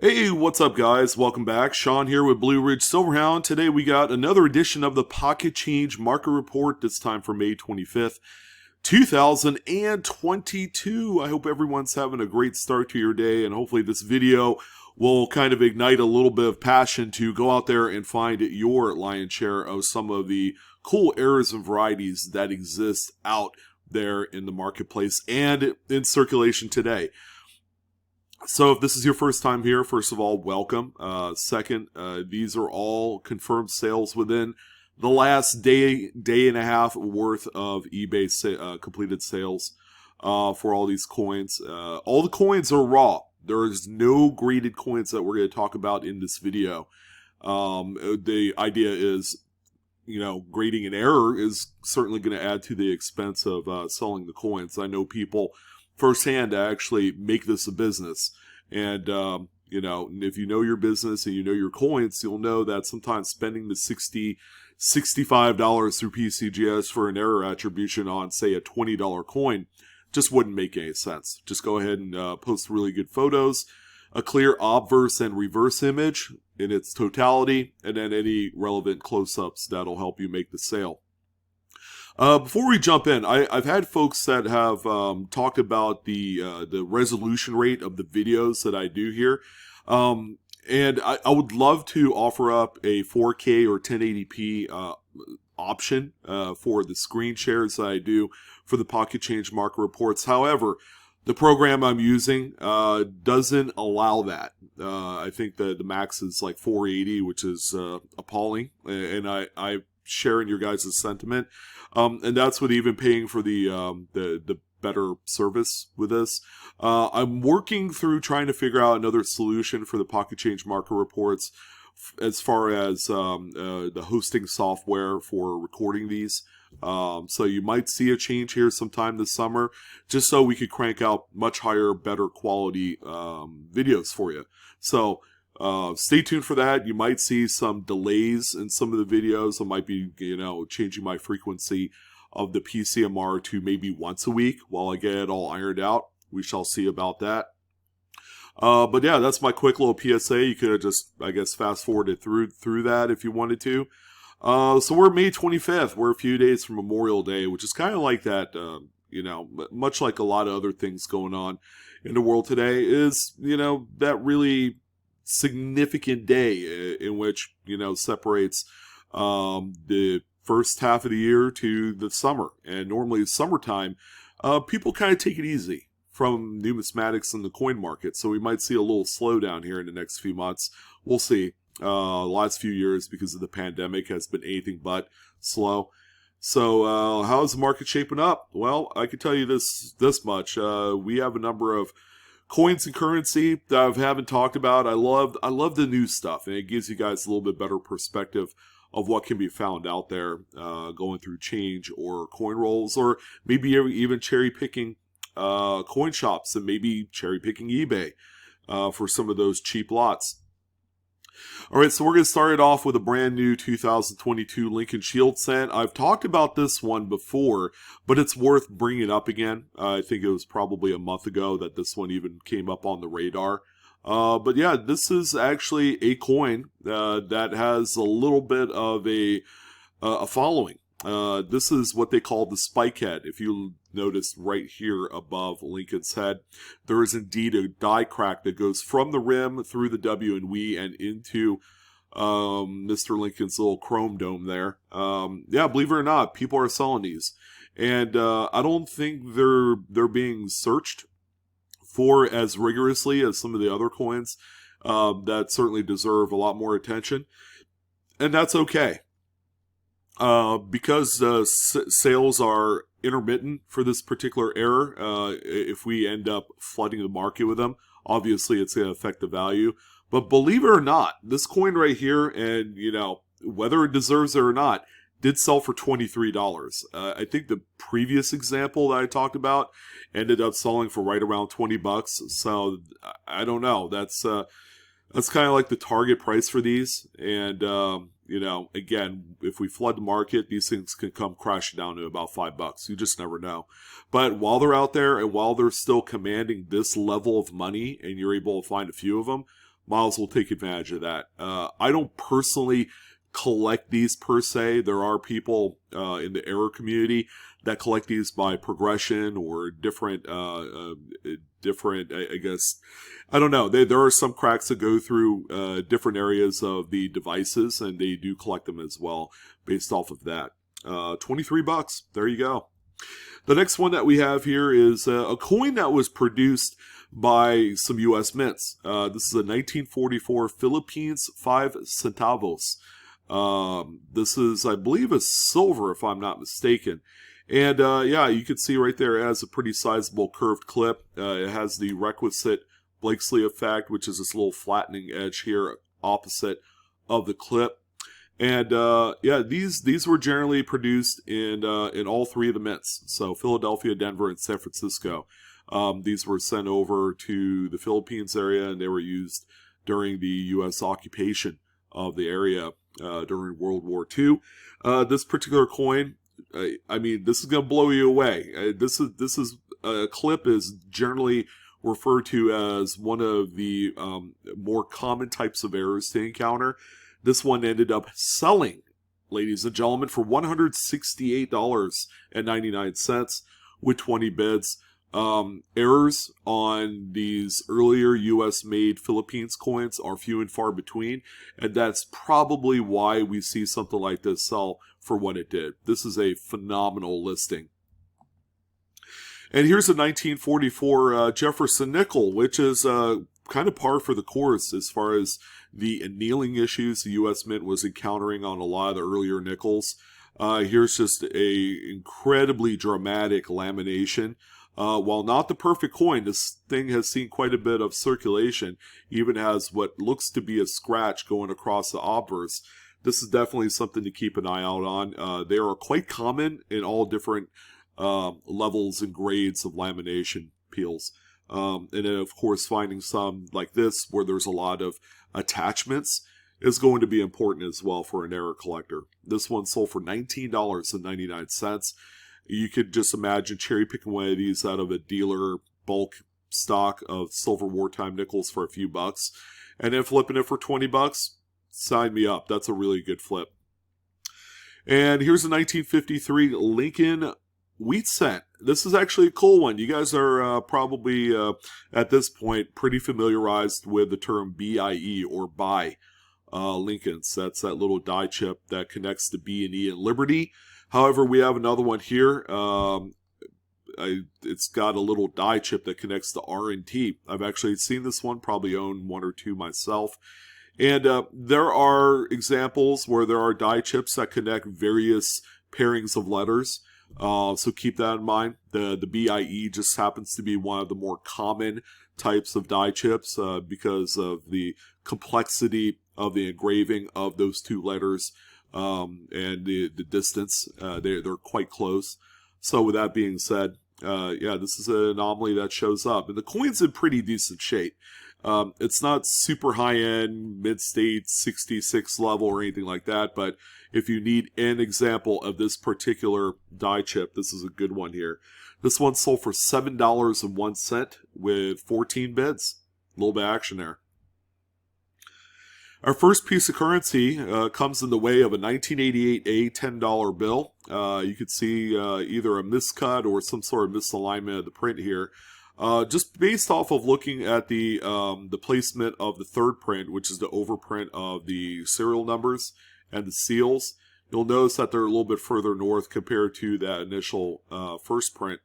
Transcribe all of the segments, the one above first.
Hey, what's up, guys? Welcome back. Sean here with BlueRidgeSilverhound. Today we got another edition of the Pocket Change Market Report, this time for May 25th, 2022. I hope everyone's having a great start to your day, and hopefully this video will kind of ignite a little bit of passion to go out there and find your lion's share of some of the cool errors and varieties that exist out there in the marketplace and in circulation today. So if this is your first time here, first of all, welcome. Second, these are all confirmed sales within the last day and a half worth of eBay completed sales for all these coins. All the coins are raw. There is no graded coins that we're going to talk about in this video. The idea is, grading an error is certainly going to add to the expense of selling the coins. I know people firsthand to actually make this a business. And, if you know your business and you know your coins, you'll know that sometimes spending the $60, $65 through PCGS for an error attribution on, say, a $20 coin just wouldn't make any sense. Just go ahead and post really good photos, a clear obverse and reverse image in its totality, and then any relevant close-ups that'll help you make the sale. Before we jump in, I've had folks that have talked about the resolution rate of the videos that I do here, and I would love to offer up a 4K or 1080p option for the screen shares that I do for the Pocket Change Market Reports. However, the program I'm using doesn't allow that. I think that the max is like 480, which is appalling, and I share in your guys' sentiment. And that's with even paying for the better service with this. I'm working through trying to figure out another solution for the Pocket Change Market Reports as far as the hosting software for recording these. So you might see a change here sometime this summer, just so we could crank out much higher, better quality videos for you. So stay tuned for that. You might see some delays in some of the videos. I might be, changing my frequency of the PCMR to maybe once a week while I get it all ironed out. We shall see about that. But yeah, that's my quick little PSA. You could have just, I guess, fast forwarded through that if you wanted to. So we're May 25th. We're a few days from Memorial Day, which is kind of like that, much like a lot of other things going on in the world today, is, that really significant day in which separates the first half of the year to the summer. And normally summertime, people kind of take it easy from numismatics in the coin market, so we might see a little slowdown here in the next few months. We'll see. The last few years, because of the pandemic, has been anything but slow. So how is the market shaping up? Well, I can tell you this much. We have a number of coins and currency that I haven't talked about. I love the new stuff, and it gives you guys a little bit better perspective of what can be found out there, going through change or coin rolls, or maybe even cherry picking coin shops, and maybe cherry picking eBay for some of those cheap lots. All right, so we're going to start it off with a brand new 2022 Lincoln Shield cent. I've talked about this one before, but it's worth bringing up again. I think it was probably a month ago that this one even came up on the radar. But yeah, this is actually a coin that has a little bit of a following. This is what they call the spike head. If you notice right here above Lincoln's head, there is indeed a die crack that goes from the rim through the W and W and into Mr. Lincoln's little chrome dome there. Yeah, believe it or not, people are selling these, and I don't think they're being searched for as rigorously as some of the other coins that certainly deserve a lot more attention, and that's okay. Because sales are intermittent for this particular error, if we end up flooding the market with them, obviously it's going to affect the value. But believe it or not, this coin right here, and whether it deserves it or not, did sell for $23. I think the previous example that I talked about ended up selling for right around $20. So I don't know. That's kind of like the target price for these, and again, if we flood the market, these things can come crashing down to about $5. You just never know. But while they're out there and while they're still commanding this level of money, and you're able to find a few of them, might as well take advantage of that. I don't personally collect these per se. There are people in the error community that collect these by progression or different, I guess, I don't know. There are some cracks that go through different areas of the devices, and they do collect them as well based off of that. $23. There you go. The next one that we have here is a coin that was produced by some U.S. mints. This is a 1944 Philippines 5 centavos. This is, I believe, a silver, if I'm not mistaken. And yeah, you can see right there it has a pretty sizable curved clip. It has the requisite Blakesley effect, which is this little flattening edge here opposite of the clip. And yeah, these were generally produced in all three of the mints. So Philadelphia, Denver, and San Francisco. These were sent over to the Philippines area, and they were used during the U.S. occupation of the area during World War II. This particular coin, I mean, this is going to blow you away. This is a clip is generally referred to as one of the more common types of errors to encounter. This one ended up selling, ladies and gentlemen, for $168.99 with 20 bids. Errors on these earlier US-made Philippines coins are few and far between, and that's probably why we see something like this sell for what it did. This is a phenomenal listing. And here's a 1944 Jefferson nickel, which is kind of par for the course as far as the annealing issues the U.S. Mint was encountering on a lot of the earlier nickels. Here's just a incredibly dramatic lamination. While not the perfect coin, this thing has seen quite a bit of circulation. Even has what looks to be a scratch going across the obverse. This is definitely something to keep an eye out on. They are quite common in all different levels and grades of lamination peels. And then, of course, finding some like this where there's a lot of attachments is going to be important as well for an error collector. This one sold for $19.99. You could just imagine cherry picking one of these out of a dealer bulk stock of silver wartime nickels for a few bucks, and then flipping it for 20 bucks. Sign me up. That's a really good flip. And here's a 1953 Lincoln wheat cent. This is actually a cool one. You guys are probably at this point pretty familiarized with the term BIE or buy Lincolns. That's that little die chip that connects to B and E and Liberty. However, we have another one here. It's got a little die chip that connects to R and T. I've actually seen this one, probably own one or two myself. And there are examples where there are die chips that connect various pairings of letters. So keep that in mind. The BIE just happens to be one of the more common types of die chips because of the complexity of the engraving of those two letters. And the distance, they're quite close. So with that being said, yeah, this is an anomaly that shows up. And the coin's in pretty decent shape. It's not super high-end, mid-state, 66 level or anything like that, but if you need an example of this particular die chip, this is a good one here. This one sold for $7.01 with 14 bids. A little bit of action there. Our first piece of currency comes in the way of a 1988 $10 bill. You could see either a miscut or some sort of misalignment of the print here. Just based off of looking at the placement of the third print, which is the overprint of the serial numbers and the seals, you'll notice that they're a little bit further north compared to that initial first print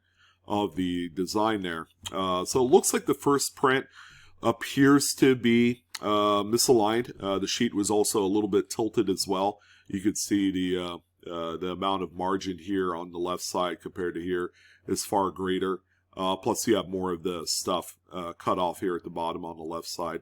of the design there. So it looks like the first print appears to be misaligned. The sheet was also a little bit tilted as well. You could see the amount of margin here on the left side compared to here is far greater. Plus you have more of the stuff cut off here at the bottom on the left side.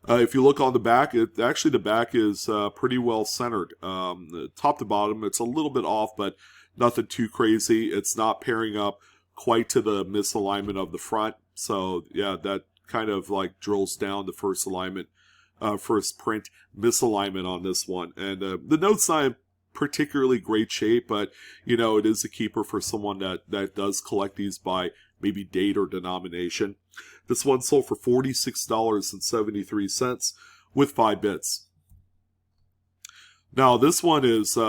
If you look on the back, actually the back is pretty well centered. Top to bottom, it's a little bit off, but nothing too crazy. It's not pairing up quite to the misalignment of the front. So yeah, that kind of like drills down the first alignment, first print misalignment on this one. And the note's not in particularly great shape, but you know, it is a keeper for someone that does collect these by maybe date or denomination. This one sold for $46.73 with 5 bits. Now, this one is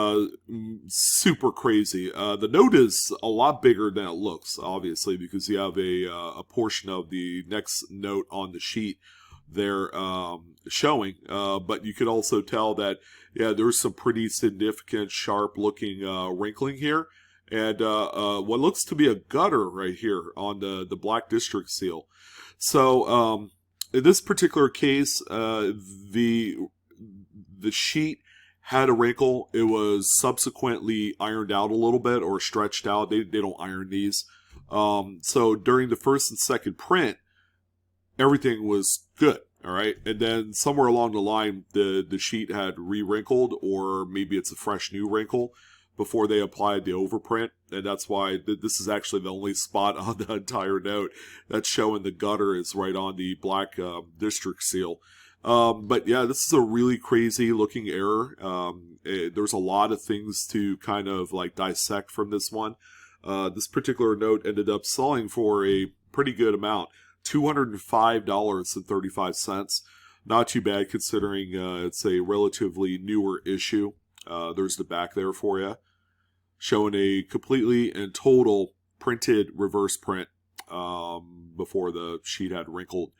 super crazy. The note is a lot bigger than it looks, obviously, because you have a portion of the next note on the sheet there showing. But you can also tell that, yeah, there's some pretty significant, sharp-looking wrinkling here. And what looks to be a gutter right here on the Black District seal. So, in this particular case, the sheet had a wrinkle. It was subsequently ironed out a little bit or stretched out. They don't iron these. So during the first and second print, everything was good. All right. And then somewhere along the line, the sheet had re-wrinkled, or maybe it's a fresh new wrinkle before they applied the overprint. And that's why this is actually the only spot on the entire note that's showing the gutter is right on the Black District seal. But yeah, this is a really crazy looking error. There's a lot of things to kind of like dissect from this one. This particular note ended up selling for a pretty good amount, $205.35. Not too bad considering it's a relatively newer issue. There's the back there for you, showing a completely and total printed reverse print before the sheet had wrinkled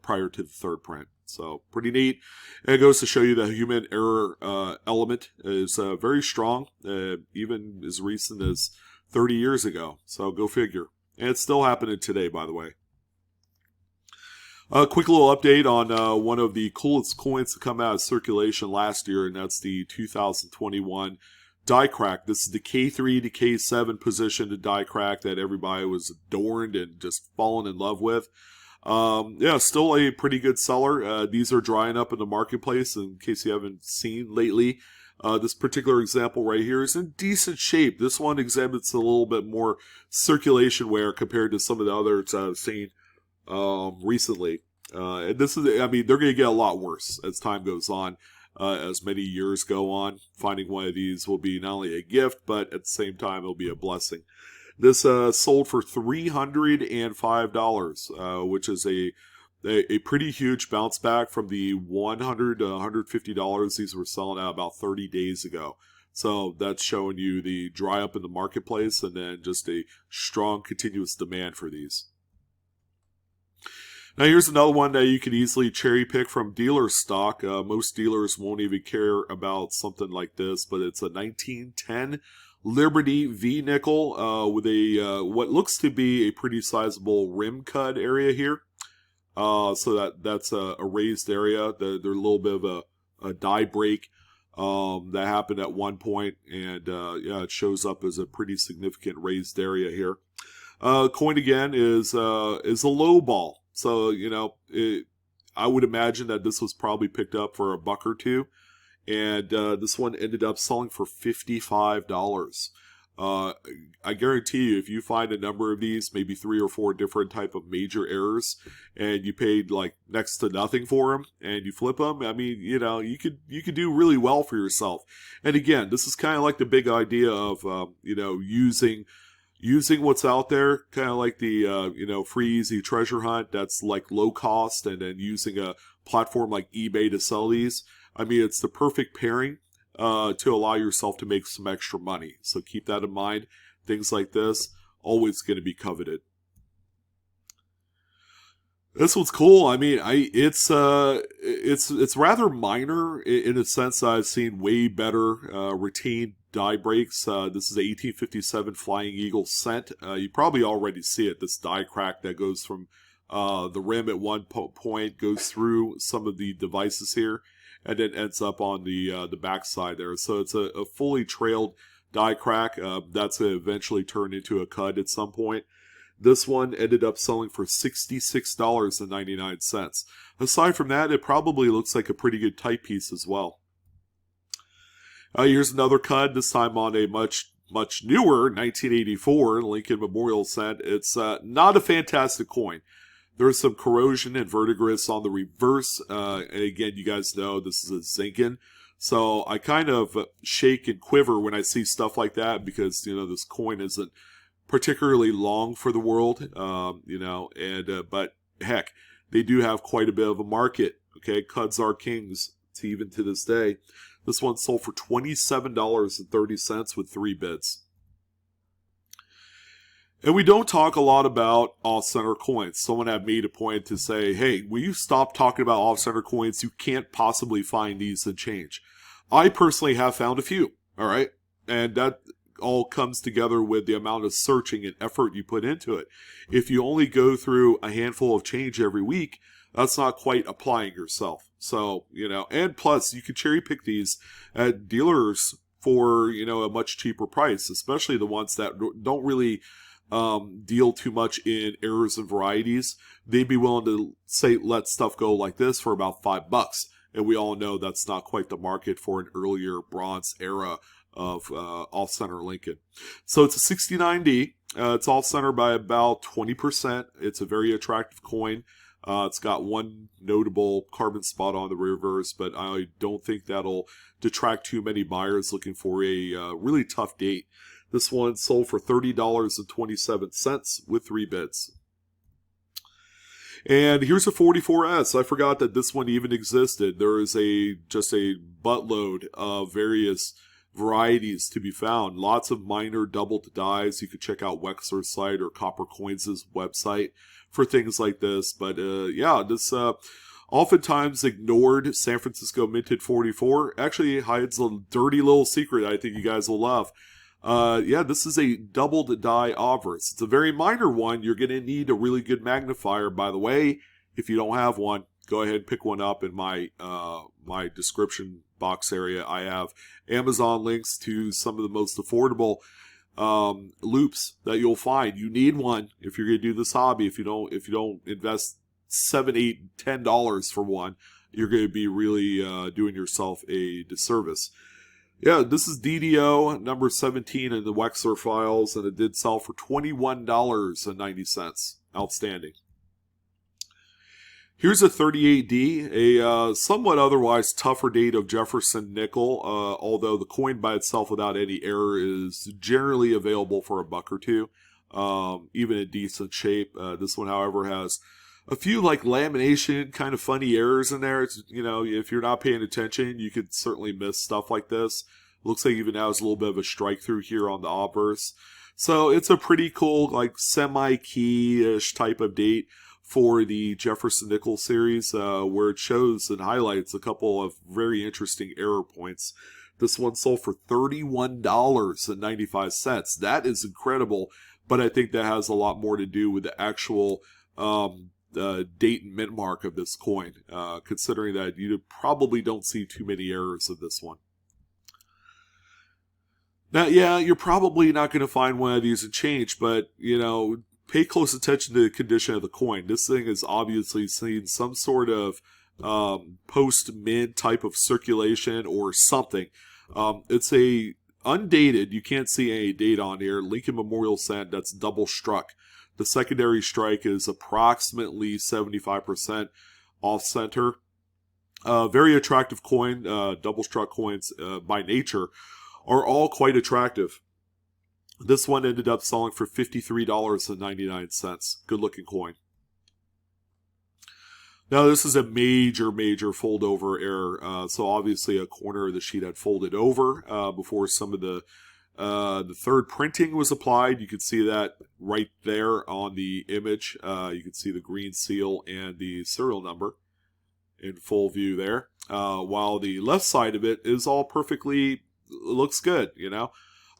prior to the third print. So pretty neat. And it goes to show you the human error element is very strong, even as recent as 30 years ago. So go figure. And it's still happening today, by the way. A quick little update on one of the coolest coins to come out of circulation last year, and that's the 2021 die crack. This is the K3 to K7 position to die crack that everybody was adorned and just fallen in love with. Yeah, still a pretty good seller. These are drying up in the marketplace, in case you haven't seen lately. This particular example right here is in decent shape. This one exhibits a little bit more circulation wear compared to some of the others I've seen recently. And this is, I mean, they're going to get a lot worse as time goes on, as many years go on. Finding one of these will be not only a gift, but at the same time, it'll be a blessing. This sold for $305, which is a pretty huge bounce back from the $100 to $150 these were selling at about 30 days ago. So that's showing you the dry up in the marketplace and then just a strong continuous demand for these. Now here's another one that you can easily cherry pick from dealer stock. Most dealers won't even care about something like this, but it's a 1910 Liberty V nickel with a what looks to be a pretty sizable rim cut area here. So that's a raised area. There's a little bit of a die break that happened at one point, and yeah, it shows up as a pretty significant raised area here. Coin again is a low ball, so you know I would imagine that this was probably picked up for $1 or $2. And this one ended up selling for $55. I guarantee you, if you find a number of these, maybe 3 or 4 different type of major errors, and you paid like next to nothing for them, and you flip them, I mean, you know, you could do really well for yourself. And again, this is kind of like the big idea of you know, using what's out there, kind of like the you know, free easy treasure hunt that's like low cost, and then using a platform like eBay to sell these. I mean, it's the perfect pairing to allow yourself to make some extra money. So keep that in mind. Things like this, always going to be coveted. This one's cool. I mean, it's rather minor in a sense. I've seen way better retained die breaks. This is a 1857 Flying Eagle cent. You probably already see it. This die crack that goes from the rim at one point, goes through some of the devices here, and then ends up on the back side there. So it's a fully trailed die crack. That's going to eventually turn into a cud at some point. This one ended up selling for $66.99. Aside from that, it probably looks like a pretty good type piece as well. Here's another cud, this time on a much newer 1984 Lincoln Memorial cent. It's not a fantastic coin. There's some corrosion and verdigris on the reverse. And again, you guys know this is a Zinken. So I kind of shake and quiver when I see stuff like that because, you know, this coin isn't particularly long for the world, you know, and but heck, they do have quite a bit of a market. Okay, Cuds are kings, even to this day. This one sold for $27.30 with 3 bids. And we don't talk a lot about off-center coins. Someone had made a point to say, hey, will you stop talking about off-center coins? You can't possibly find these and change. I personally have found a few, all right? And that all comes together with the amount of searching and effort you put into it. If you only go through a handful of change every week, that's not quite applying yourself. So, and plus you can cherry pick these at dealers for, a much cheaper price, especially the ones that don't really deal too much in errors and varieties. They'd be willing to say, let stuff go like this for about $5. And we all know that's not quite the market for an earlier bronze era of off-center Lincoln. So it's a 69D. It's off-center by about 20%. It's a very attractive coin. It's got one notable carbon spot on the reverse, but I don't think that'll detract too many buyers looking for a really tough date. This one sold for $30.27 with 3 bids. And here's a 44S. I forgot that this one even existed. There is just a buttload of various varieties to be found. Lots of minor doubled dies. You could check out Wexler's site or Copper Coins' website for things like this. But yeah, this oftentimes ignored San Francisco Minted 44 actually hides a dirty little secret I think you guys will love. Yeah, this is a doubled die obverse. It's a very minor one. You're going to need a really good magnifier. By the way, if you don't have one, go ahead and pick one up in my my description box area. I have Amazon links to some of the most affordable loops that you'll find. You need one if you're going to do this hobby. If you don't invest $7, $8, $10 for one, you're going to be really doing yourself a disservice. Yeah, this is DDO number 17 in the Wexler files, and it did sell for $21.90. Outstanding. Here's a 38D, a somewhat otherwise tougher date of Jefferson nickel, although the coin by itself without any error is generally available for $1 or $2, even in decent shape. This one, however, has a few like lamination kind of funny errors in there. It's, if you're not paying attention, you could certainly miss stuff like this. Looks like even now it's a little bit of a strike through here on the obverse. So it's a pretty cool like semi-key-ish type of date for the Jefferson nickel series, where it shows and highlights a couple of very interesting error points. This one sold for $31.95. That is incredible, but I think that has a lot more to do with the actual date and mint mark of this coin, considering that you probably don't see too many errors of this one. Now, yeah, you're probably not going to find one of these in change, but, pay close attention to the condition of the coin. This thing has obviously seen some sort of post-mint type of circulation or something. It's a undated, you can't see any date on here, Lincoln Memorial cent that's double struck. The secondary strike is approximately 75% off center. Very attractive coin. Double struck coins by nature are all quite attractive. This one ended up selling for $53.99. Good looking coin. Now this is a major fold over error. So obviously a corner of the sheet had folded over before some of the third printing was applied. You can see that right there on the image. You can see the green seal and the serial number in full view there. While the left side of it is all perfectly, looks good,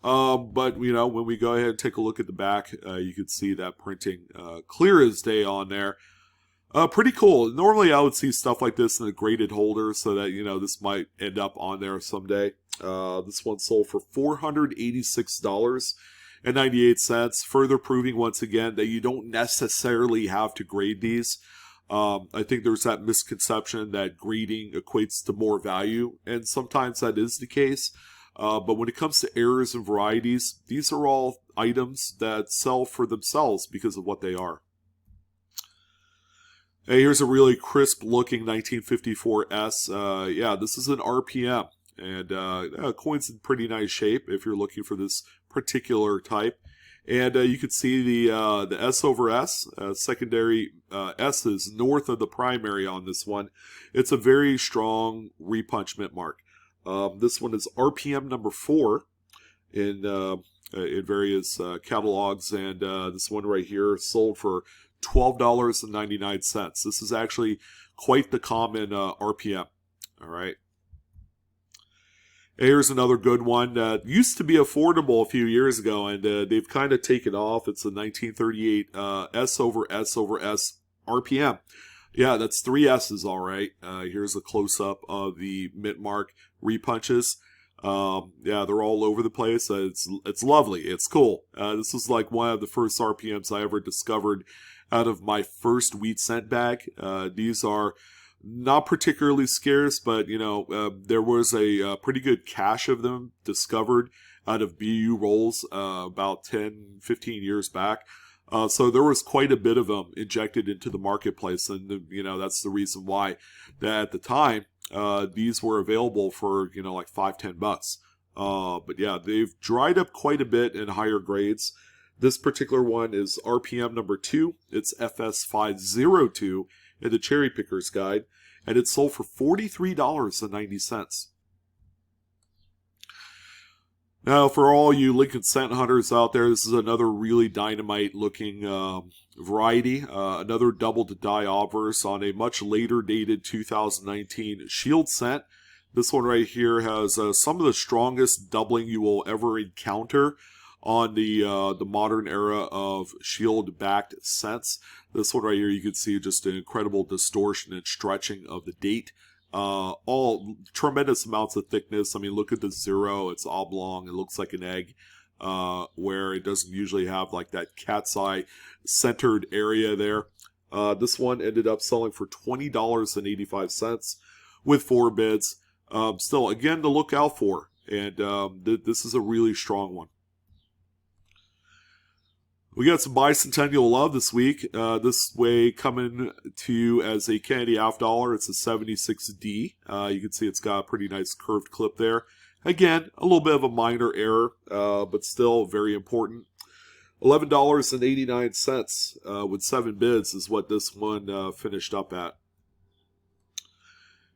But, when we go ahead and take a look at the back, you can see that printing clear as day on there. Pretty cool. Normally I would see stuff like this in a graded holder so that, this might end up on there someday. This one sold for $486.98, further proving once again that you don't necessarily have to grade these. I think there's that misconception that grading equates to more value, and sometimes that is the case. But when it comes to errors and varieties, these are all items that sell for themselves because of what they are. Hey, here's a really crisp looking 1954S. Yeah, this is an RPM. And coin's in pretty nice shape if you're looking for this particular type. And you can see the S over S, secondary S is north of the primary on this one. It's a very strong repunch mint mark. This one is RPM number 4 in various catalogs, and this one right here sold for $12.99. This is actually quite the common RPM. All right. Here's another good one that used to be affordable a few years ago, and they've kind of taken off. It's a 1938 S over S over S RPM. Yeah, that's 3 S's, all right. Here's a close-up of the mint mark repunches. Yeah, they're all over the place. It's lovely. It's cool. This is like one of the first RPMs I ever discovered out of my first wheat cent bag. These are not particularly scarce, but there was a pretty good cache of them discovered out of BU rolls about 10, 15 years back. So there was quite a bit of them injected into the marketplace, and that's the reason why that at the time these were available for like $5-10. But yeah, they've dried up quite a bit in higher grades. This particular one is RPM number 2. It's FS502 in the Cherry Picker's Guide, and it sold for $43.90. Now, for all you Lincoln Cent hunters out there, this is another really dynamite-looking variety. Another double-to-die obverse on a much later-dated 2019 Shield Cent. This one right here has some of the strongest doubling you will ever encounter on the modern era of shield-backed scents. This one right here, you can see just an incredible distortion and stretching of the date. All tremendous amounts of thickness. I mean, look at the 0. It's oblong. It looks like an egg, where it doesn't usually have like that cat's eye centered area there. This one ended up selling for $20.85 with 4 bids. Still, again, to look out for. And this is a really strong one. We got some bicentennial love this week. This way coming to you as a Candy half dollar. It's a 76D. You can see it's got a pretty nice curved clip there. Again, a little bit of a minor error, but still very important. $11.89 with 7 bids is what this one finished up at.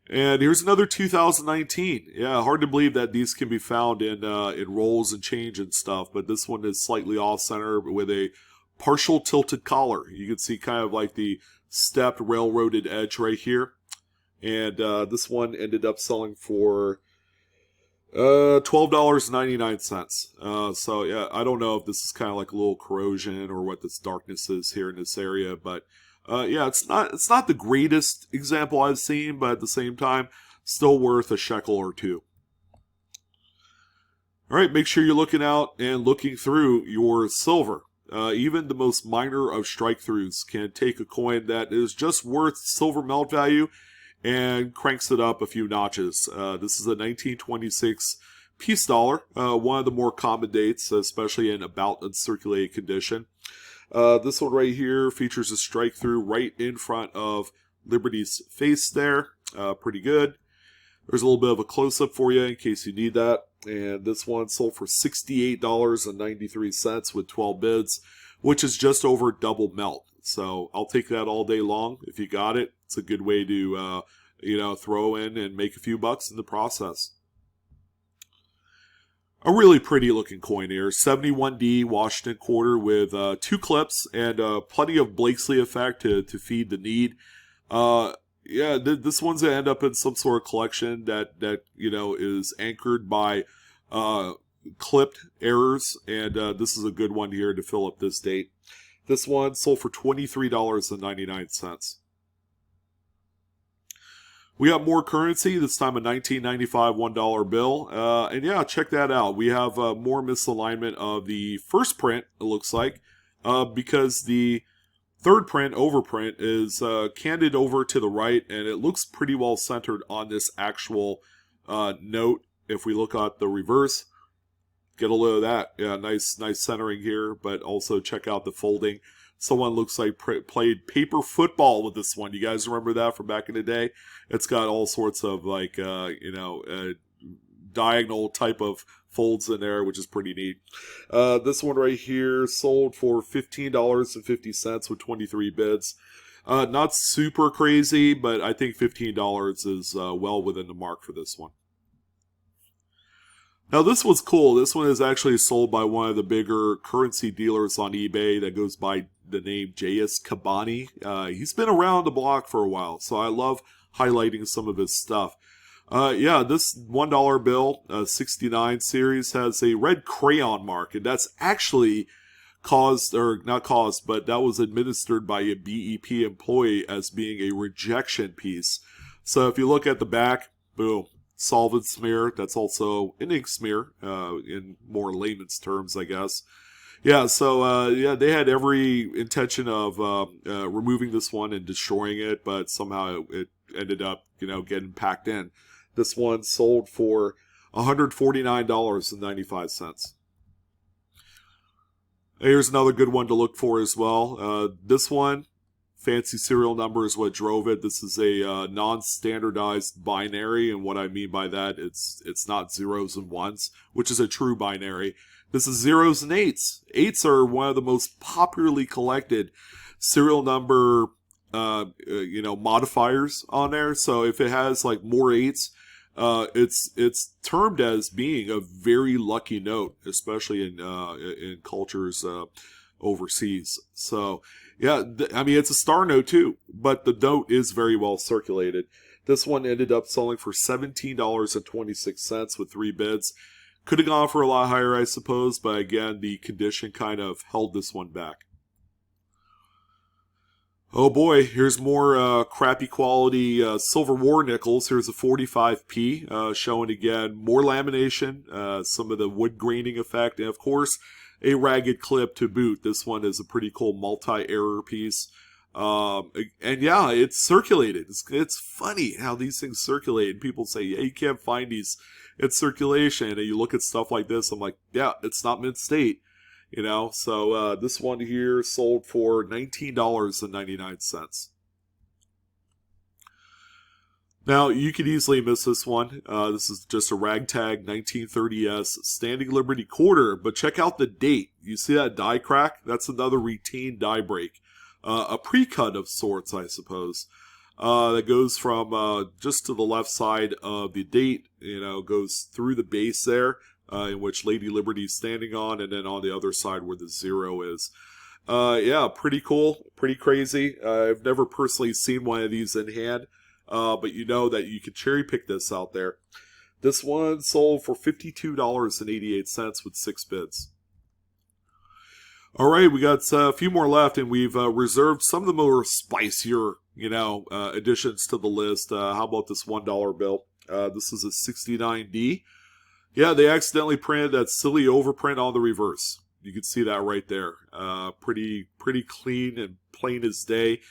And here's another 2019. Yeah, hard to believe that these can be found in rolls and change and stuff, but this one is slightly off-center with a partial tilted collar. You can see kind of like the stepped railroaded edge right here. And this one ended up selling for $12.99. So yeah, I don't know if this is kind of like a little corrosion or what this darkness is here in this area, but yeah, it's not the greatest example I've seen, but at the same time, still worth a shekel or two. All right, make sure you're looking out and looking through your silver. Even the most minor of strike-throughs can take a coin that is just worth silver melt value and cranks it up a few notches. This is a 1926 peace dollar, one of the more common dates, especially in about uncirculated condition. This one right here features a strike through right in front of Liberty's face there. Pretty good. There's a little bit of a close-up for you in case you need that. And this one sold for $68.93 with 12 bids, which is just over double melt. So I'll take that all day long if you got it. It's a good way to, throw in and make a few bucks in the process. A really pretty looking coin here. 71D Washington quarter with 2 clips and plenty of Blakesley effect to feed the need. Yeah, this one's going to end up in some sort of collection that is anchored by clipped errors. And this is a good one here to fill up this date. This one sold for $23.99. We got more currency, this time a 1995 $1 bill. And yeah, check that out. We have more misalignment of the first print, it looks like, because the third print, overprint, is candid over to the right, and it looks pretty well centered on this actual note. If we look at the reverse, get a load of that. Yeah, nice centering here, but also check out the folding. Someone looks like played paper football with this one. You guys remember that from back in the day? It's got all sorts of like, diagonal type of folds in there, which is pretty neat. This one right here sold for $15.50 with 23 bids. Not super crazy, but I think $15 is well within the mark for this one. Now this one's cool. This one is actually sold by one of the bigger currency dealers on eBay that goes by the name J.S. Kabani. He's been around the block for a while, so I love highlighting some of his stuff. Yeah, this $1 bill, 69 series, has a red crayon mark, and that's actually caused, or not caused, but that was administered by a BEP employee as being a rejection piece. So if you look at the back, boom. Solvent smear, that's also an ink smear, in more layman's terms, I guess. Yeah, so, yeah, they had every intention of removing this one and destroying it, but somehow it ended up, getting packed in. This one sold for $149.95. Here's another good one to look for as well. This one, fancy serial number is what drove it. This is a non-standardized binary, and what I mean by that, it's not zeros and ones, which is a true binary. This is zeros and eights. Eights are one of the most popularly collected serial number, modifiers on there. So if it has like more eights, it's termed as being a very lucky note, especially in cultures overseas. So. Yeah, I mean, it's a star note too, but the note is very well circulated. This one ended up selling for $17.26 with 3 bids. Could have gone for a lot higher, I suppose, but again, the condition kind of held this one back. Oh boy, here's more crappy quality silver war nickels. Here's a 45p, showing again more lamination, some of the wood graining effect, and of course, a ragged clip to boot. This one is a pretty cool multi-error piece. And yeah, it's circulated. It's funny how these things circulate. People say, yeah, you can't find these in circulation. And you look at stuff like this, I'm like, yeah, it's not mint state. So this one here sold for $19.99. Now, you could easily miss this one. This is just a ragtag 1930s Standing Liberty quarter, but check out the date. You see that die crack? That's another retained die break. A pre-cut of sorts, I suppose. That goes from just to the left side of the date, goes through the base there, in which Lady Liberty is standing on, and then on the other side where the 0 is. Yeah, pretty cool, pretty crazy. I've never personally seen one of these in hand. But you know that you can cherry pick this out there. This one sold for $52.88 with 6 bids. All right, we got a few more left, and we've reserved some of the more spicier, additions to the list. How about this $1 bill? This is a 69D. Yeah, they accidentally printed that silly overprint on the reverse. You can see that right there. Pretty clean and plain as day.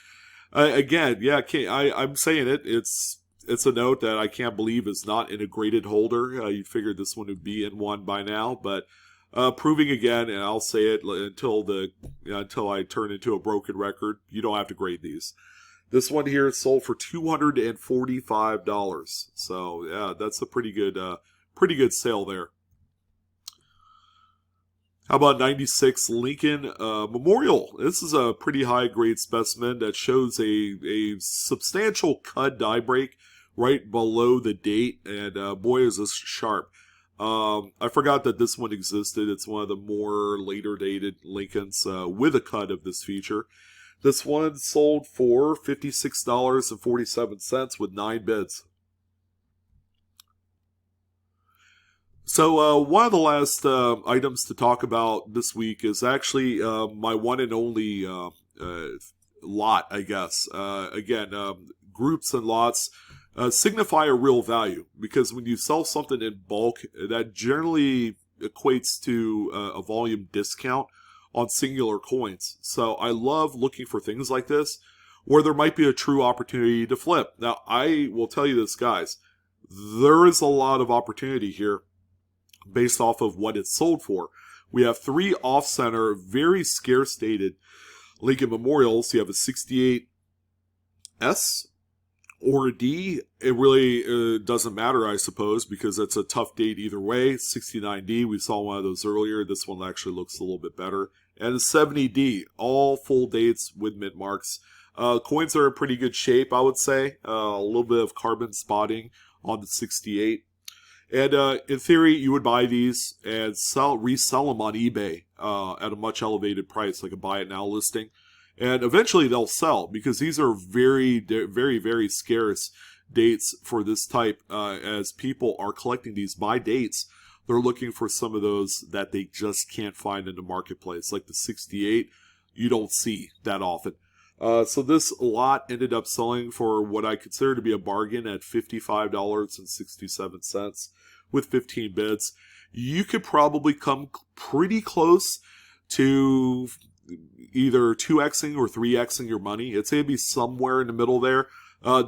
Again, yeah, I'm saying it. It's a note that I can't believe is not in a graded holder. You'd figure this one would be in one by now, but proving again, and I'll say it until I turn into a broken record, you don't have to grade these. This one here sold for $245. So yeah, that's a pretty good sale there. How about 96 Lincoln Memorial? This is a pretty high-grade specimen that shows a substantial cut die break right below the date, and boy, is this sharp. I forgot that this one existed. It's one of the more later-dated Lincolns with a cut of this feature. This one sold for $56.47 with 9 bids. So one of the last items to talk about this week is actually my one and only lot, I guess. Again, groups and lots signify a real value, because when you sell something in bulk, that generally equates to a volume discount on singular coins. So I love looking for things like this where there might be a true opportunity to flip. Now, I will tell you this, guys. There is a lot of opportunity here based off of what it's sold for. We have 3 off-center, very scarce dated Lincoln Memorials. You have a 68S, or a D, it really doesn't matter, I suppose, because it's a tough date either way. 69D, we saw one of those earlier. This one actually looks a little bit better. And a 70D, all full dates with mint marks. Coins are in pretty good shape, I would say. A little bit of carbon spotting on the 68. And in theory, you would buy these and resell them on eBay at a much elevated price, like a buy it now listing. And eventually they'll sell, because these are very, very, very scarce dates for this type. As people are collecting these by dates, they're looking for some of those that they just can't find in the marketplace. Like the 68, you don't see that often. So this lot ended up selling for what I consider to be a bargain at $55.67 with 15 bids. You could probably come pretty close to either 2xing or 3xing your money. It's going to be somewhere in the middle there.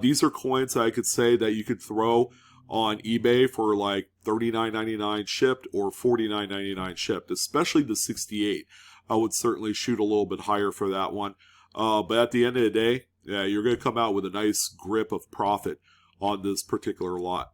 These are coins that I could say that you could throw on eBay for like $39.99 shipped or $49.99 shipped, especially the 68. I would certainly shoot a little bit higher for that one. But at the end of the day, yeah, you're going to come out with a nice grip of profit on this particular lot.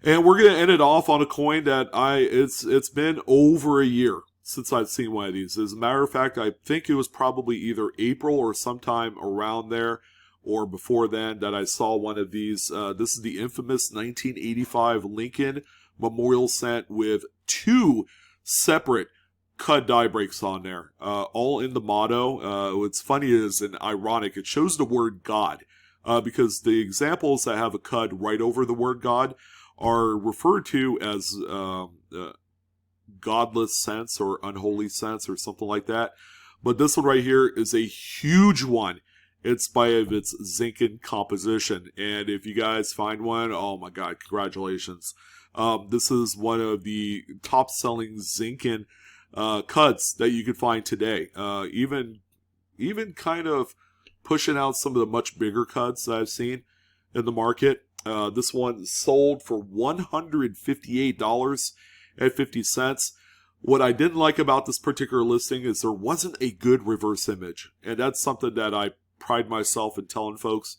And we're going to end it off on a coin that it's been over a year since I've seen one of these. As a matter of fact, I think it was probably either April or sometime around there or before then that I saw one of these. This is the infamous 1985 Lincoln Memorial Cent with two separate cut die breaks on there, all in the motto. What's funny is, and ironic, it shows the word God, because the examples that have a cud right over the word God are referred to as godless cents or unholy cents or something like that. But this one right here is a huge one in spite of its zinc composition. And if you guys find one, oh my God, congratulations. This is one of the top selling zinc cuts that you could find today. Even kind of pushing out some of the much bigger cuts that I've seen in the market. This one sold for $158.50. What I didn't like about this particular listing is there wasn't a good reverse image. And that's something that I pride myself in telling folks.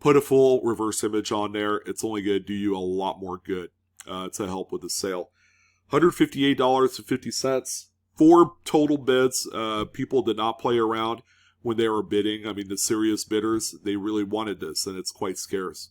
Put a full reverse image on there. It's only going to do you a lot more good to help with the sale. $158.50. 4 total bids. People did not play around when they were bidding. I mean, the serious bidders, they really wanted this, and it's quite scarce.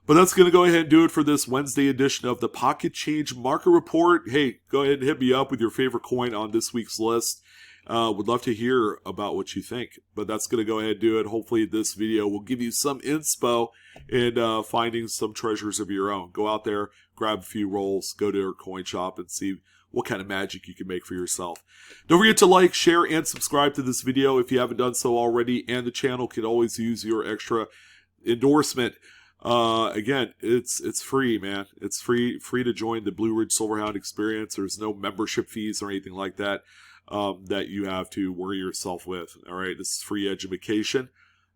But that's going to go ahead and do it for this Wednesday edition of the Pocket Change Market Report. Hey, go ahead and hit me up with your favorite coin on this week's list. Would love to hear about what you think. But that's going to go ahead and do it. Hopefully this video will give you some inspo in finding some treasures of your own. Go out there, grab a few rolls, go to your coin shop and see what kind of magic you can make for yourself. Don't forget to like, share, and subscribe to this video if you haven't done so already. And the channel can always use your extra endorsement. Again, it's free, man. It's free to join the Blue Ridge Silverhound experience. There's no membership fees or anything like that that you have to worry yourself with. All right, this is free education,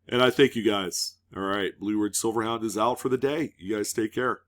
and I thank you guys. All right, Blue Ridge Silverhound is out for the day. You guys take care.